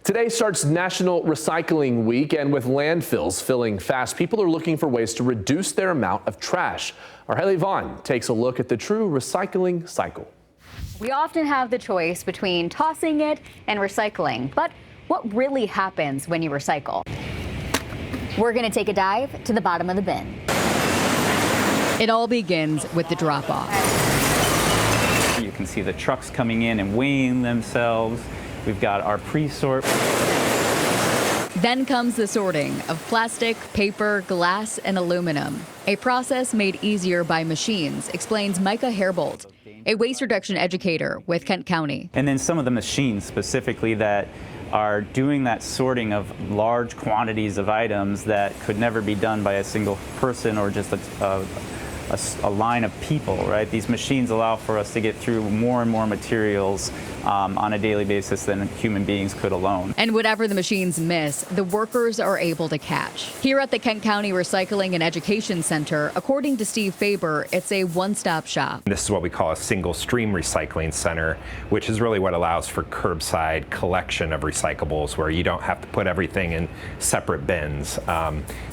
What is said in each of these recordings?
Today starts National Recycling Week, and with landfills filling fast, people are looking for ways to reduce their amount of trash. Our Haley Vaughn takes a look at the true recycling cycle. We often have the choice between tossing it and recycling, but what really happens when you recycle? We're going to take a dive to the bottom of the bin. It all begins with the drop-off. You can see the trucks coming in and weighing themselves. We've got our pre-sort. Then comes the sorting of plastic, paper, glass, and aluminum. A process made easier by machines, explains Micah Herbold, a waste reduction educator with Kent County. And then some of the machines specifically that are doing that sorting of large quantities of items that could never be done by a single person or just a line of people, right? These machines allow for us to get through more and more materials on a daily basis than human beings could alone. And whatever the machines miss, the workers are able to catch. Here at the Kent County Recycling and Education Center, according to Steve Faber, it's a one-stop shop. This is what we call a single stream recycling center, which is really what allows for curbside collection of recyclables, where you don't have to put everything in separate bins.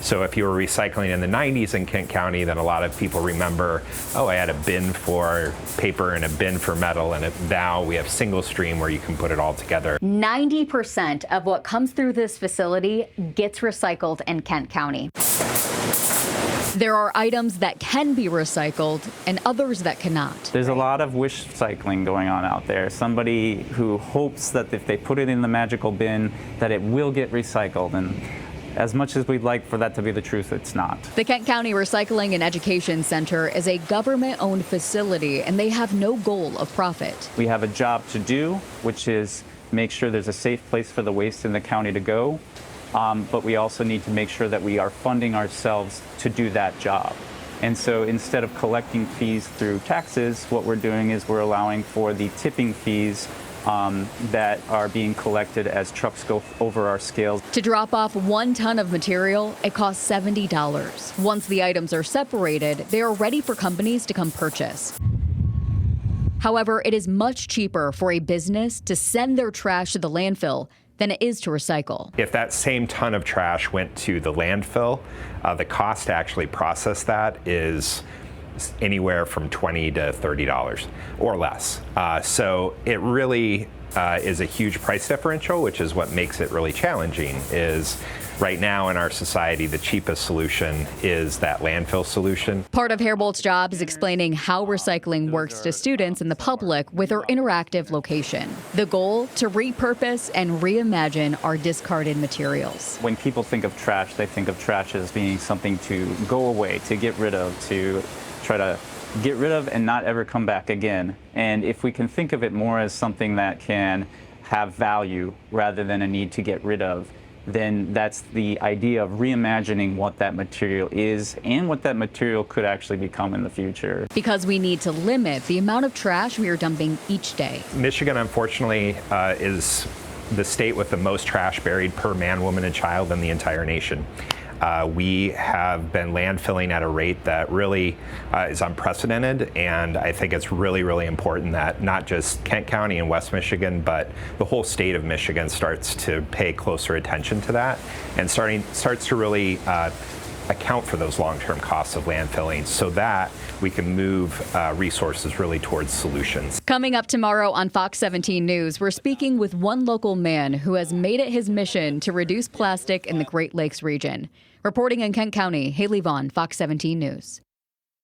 So if you were recycling in the 90s in Kent County, then a lot of people remember, oh, I had a bin for paper and a bin for metal, and now we have single stream where you can put it all together. 90% of what comes through this facility gets recycled in Kent County. There are items that can be recycled and others that cannot. There's a lot of wish cycling going on out there. Somebody who hopes that if they put it in the magical bin, that it will get recycled. And as much as we'd like for that to be the truth, it's not. The Kent County Recycling and Education Center is a government-owned facility, and they have no goal of profit. We have a job to do, which is make sure there's a safe place for the waste in the county to go. But we also need to make sure that we are funding ourselves to do that job. And so instead of collecting fees through taxes, what we're doing is we're allowing for the tipping fees that are being collected as trucks go over our scales. To drop off 1 ton of material, it costs $70. Once the items are separated, they are ready for companies to come purchase. However, it is much cheaper for a business to send their trash to the landfill than it is to recycle. If that same ton of trash went to the landfill, the cost to actually process that is anywhere from $20 to $30 or less. So it really is a huge price differential, which is what makes it really challenging. Is right now in our society, the cheapest solution is that landfill solution. Part of Herbold's job is explaining how recycling works to students and the public with our interactive location. The goal, to repurpose and reimagine our discarded materials. When people think of trash, they think of trash as being something to go away, to get rid of, to try to get rid of and not ever come back again. And if we can think of it more as something that can have value rather than a need to get rid of, then that's the idea of reimagining what that material is and what that material could actually become in the future. Because we need to limit the amount of trash we are dumping each day. Michigan, unfortunately, is the state with the most trash buried per man, woman, and child in the entire nation. We have been landfilling at a rate that really is unprecedented, and I think it's really, really important that not just Kent County and West Michigan, but the whole state of Michigan starts to pay closer attention to that and starts to really account for those long-term costs of landfilling so that we can move resources really towards solutions. Coming up tomorrow on Fox 17 News, we're speaking with one local man who has made it his mission to reduce plastic in the Great Lakes region. Reporting in Kent County, Haley Vaughn, Fox 17 News.